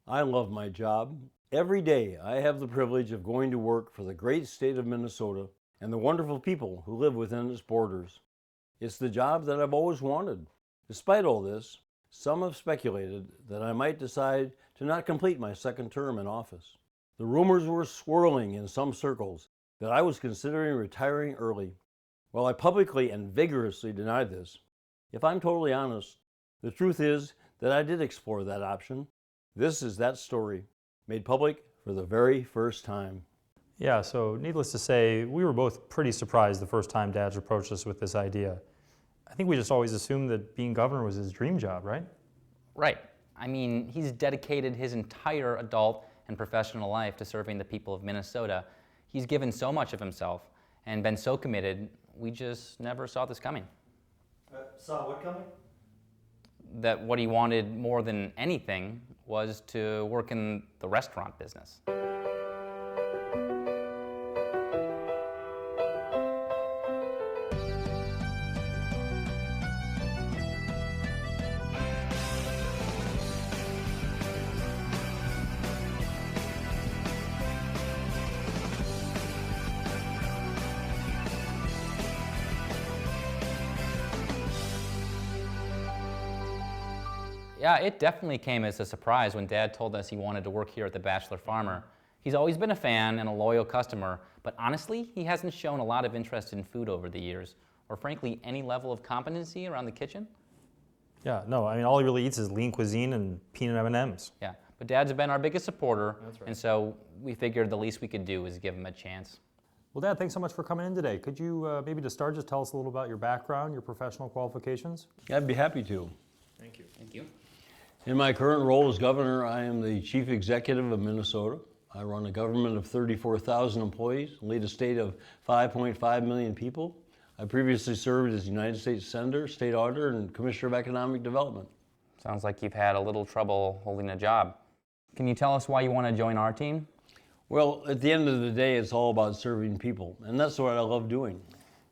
I love my job. Every day I have the privilege of going to work for the great state of Minnesota and the wonderful people who live within its borders. It's the job that I've always wanted. Despite all this, some have speculated that I might decide to not complete my second term in office. The rumors were swirling in some circles that I was considering retiring early. While I publicly and vigorously denied this, if I'm totally honest, the truth is that I did explore that option. This is that story, made public for the very first time. Yeah, so needless to say, we were both pretty surprised the first time Dad approached us with this idea. I think we just always assumed that being governor was his dream job, right? Right. I mean, he's dedicated his entire adult and professional life to serving the people of Minnesota. He's given so much of himself and been so committed, we just never saw this coming. Saw what coming? That what he wanted more than anything was to work in the restaurant business. Yeah, it definitely came as a surprise when Dad told us he wanted to work here at the Bachelor Farmer. He's always been a fan and a loyal customer, but honestly, he hasn't shown a lot of interest in food over the years, or frankly, any level of competency around the kitchen. Yeah, no, I mean, all he really eats is lean cuisine and peanut M&Ms. Yeah, but Dad's been our biggest supporter, That's right. and so we figured the least we could do is give him a chance. Well, Dad, thanks so much for coming in today. Could you maybe to start just tell us a little about your background, your professional qualifications? I'd be happy to. Thank you. Thank you. In my current role as governor, I am the chief executive of Minnesota. I run a government of 34,000 employees, lead a state of 5.5 million people. I previously served as United States Senator, State Auditor, and Commissioner of Economic Development. Sounds like you've had a little trouble holding a job. Can you tell us why you want to join our team? Well, at the end of the day, it's all about serving people, and that's what I love doing.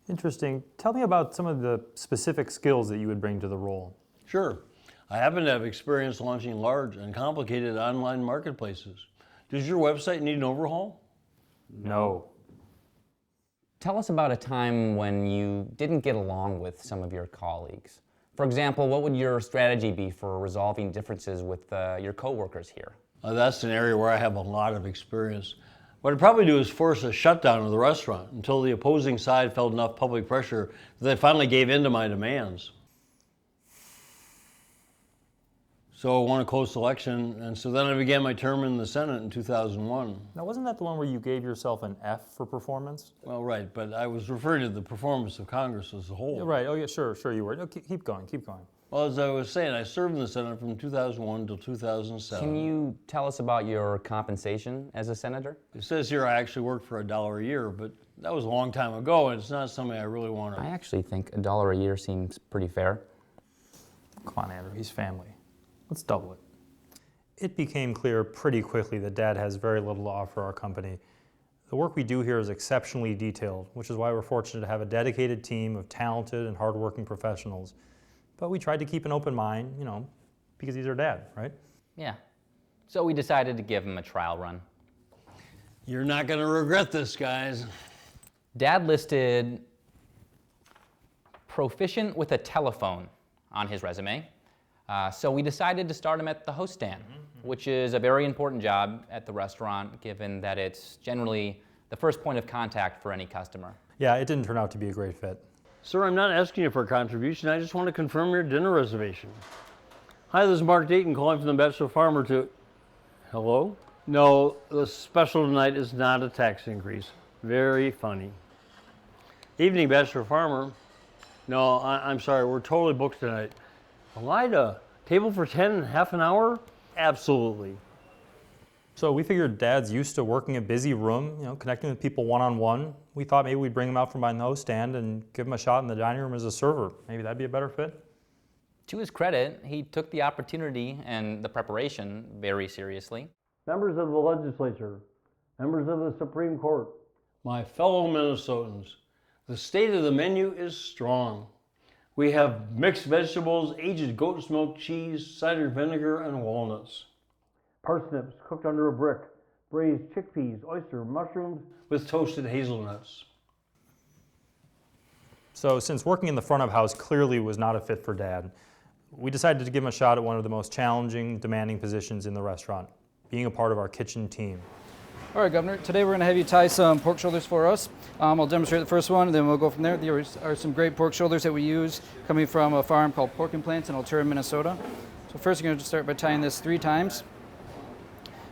Interesting. Tell me about some of the specific skills that you would bring to the role. Sure. I happen to have experience launching large and complicated online marketplaces. Does your website need an overhaul? No. Tell us about a time when you didn't get along with some of your colleagues. For example, what would your strategy be for resolving differences with your coworkers here? That's an area where I have a lot of experience. What I'd probably do is force a shutdown of the restaurant until the opposing side felt enough public pressure that they finally gave in to my demands. So I won a close election, and so then I began my term in the Senate in 2001. Now, wasn't that the one where you gave yourself an F for performance? Well, right, but I was referring to the performance of Congress as a whole. Yeah, right, oh yeah, sure you were. No, keep going. Well, as I was saying, I served in the Senate from 2001 until 2007. Can you tell us about your compensation as a senator? It says here I actually worked for $1 a year, but that was a long time ago, and it's not something I really want to... I actually think $1 a year seems pretty fair. Come on, Andrew, he's family. Let's double it. It became clear pretty quickly that Dad has very little to offer our company. The work we do here is exceptionally detailed, which is why we're fortunate to have a dedicated team of talented and hardworking professionals. But we tried to keep an open mind, because he's our dad, right? Yeah. So we decided to give him a trial run. You're not going to regret this, guys. Dad listed proficient with a telephone on his resume. So we decided to start him at the host stand, which is a very important job at the restaurant, given that it's generally the first point of contact for any customer. Yeah, it didn't turn out to be a great fit. Sir, I'm not asking you for a contribution. I just want to confirm your dinner reservation. Hi, this is Mark Dayton calling from the Bachelor Farmer to... Hello? No, the special tonight is not a tax increase. Very funny. Evening, Bachelor Farmer. No, I'm sorry, we're totally booked tonight. Elida, table for 10 in half an hour? Absolutely. So we figured Dad's used to working a busy room, connecting with people one-on-one. We thought maybe we'd bring him out from behind the host stand and give him a shot in the dining room as a server. Maybe that'd be a better fit. To his credit, he took the opportunity and the preparation very seriously. Members of the legislature, members of the Supreme Court, my fellow Minnesotans, the state of the menu is strong. We have mixed vegetables, aged goat's milk cheese, cider vinegar, and walnuts. parsnips cooked under a brick, braised chickpeas, oyster, mushrooms with toasted hazelnuts. So since working in the front of house clearly was not a fit for Dad, we decided to give him a shot at one of the most challenging, demanding positions in the restaurant, being a part of our kitchen team. All right, Governor, today we're going to have you tie some pork shoulders for us. I'll demonstrate the first one, and then we'll go from there. There are some great pork shoulders that we use coming from a farm called Pork Implants in Altura, Minnesota. So first you're going to start by tying this 3 times,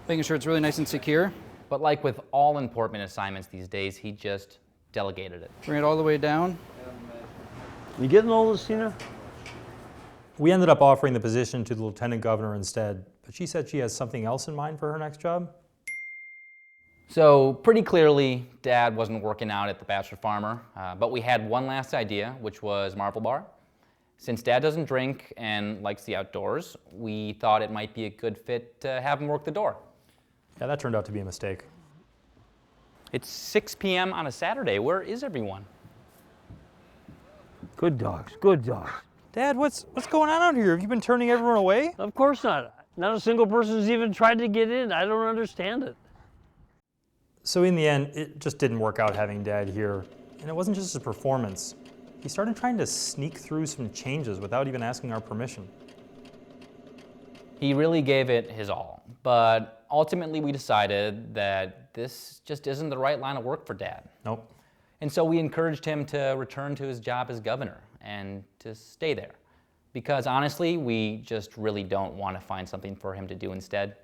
making sure it's really nice and secure. But like with all important assignments these days, he just delegated it. Bring it all the way down. You getting all this, Tina? We ended up offering the position to the Lieutenant Governor instead, but she said she has something else in mind for her next job. So pretty clearly, Dad wasn't working out at the Bachelor Farmer, but we had one last idea, which was Marble Bar. Since Dad doesn't drink and likes the outdoors, we thought it might be a good fit to have him work the door. Yeah, that turned out to be a mistake. It's 6 p.m. on a Saturday. Where is everyone? Good dogs, good dogs. Dad, what's going on out here? Have you been turning everyone away? Of course not. Not a single person's even tried to get in. I don't understand it. So in the end, it just didn't work out having Dad here. And it wasn't just his performance. He started trying to sneak through some changes without even asking our permission. He really gave it his all, but ultimately we decided that this just isn't the right line of work for Dad. Nope. And so we encouraged him to return to his job as governor and to stay there. Because honestly, we just really don't want to find something for him to do instead.